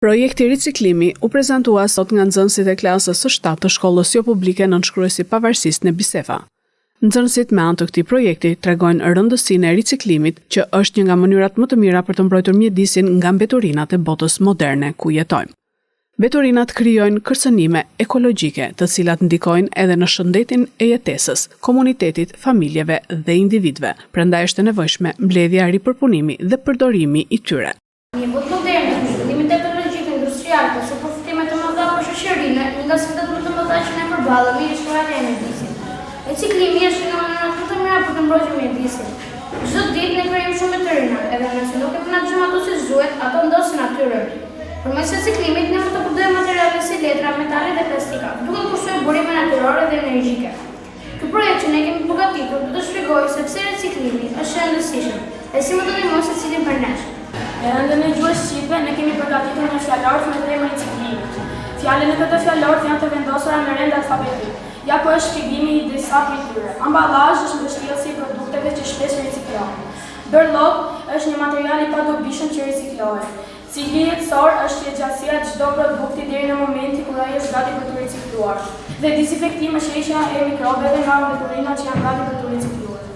Projekti riciklimi u prezantua sot nga nxënësit e klasës së 7 të shkollës jo publike Nënshkruesi Pavarësisë në Bisefa. Nxënësit me anë të këtij projekti tregojnë rëndësinë e riciklimit, që është një nga mënyrat më të mira për të mbrojtur mjedisin nga mbeturinat e botës moderne ku jetojmë. Mbeturinat krijojnë kërcënime ekologjike, të cilat ndikojnë edhe në shëndetin e jetesës, komunitetit, familjeve dhe individëve. Prandaj është e nevojshme mbledhja, ripërpunimi dhe përdorimi i tyre. Ose përfutime të mëdha për shoqërinë, nga sfidët më të mëdha që ne përballemi është shkruajtja e mjedisit. Riciklimi është një mënyrë më të mirë për të mbrojtur mjedisin. Çdo ditë ne krijojmë shumë mbeturina, edhe nëse nuk e menaxhojmë ato si duhet, ato ndosin natyrën. Përmes riciklimit ne mund të përdorojmë materiale si letra, metale dhe plastika, duke kushtuar burime natyrore dhe energjike. Ky projekt që ne kemi përgatitur do të shpjegojë se pse riciklimi është e rëndësishëm dhe si mund të ndihmojë secilin për ne. Në gjuhën shqipe ne kemi përgatitur një fjalor me temën riciklimit. Fjalët e këtij fjalori janë të vendosura në rend alfabetik. Ja ku është shpjegimi i disa prej tyre. Amballazh është mbështjellësi i produkteve që shpesh riciklohen. Dorllok është një material i padobishëm që riciklohet. Cikli jetësor është jetëgjatësia e çdo produkti deri në momentin kur ai është gati për të ricikluar. Dhe dezinfektimi është heqja e mikrobeve nga mbeturinat që janë gati për të ricikluar.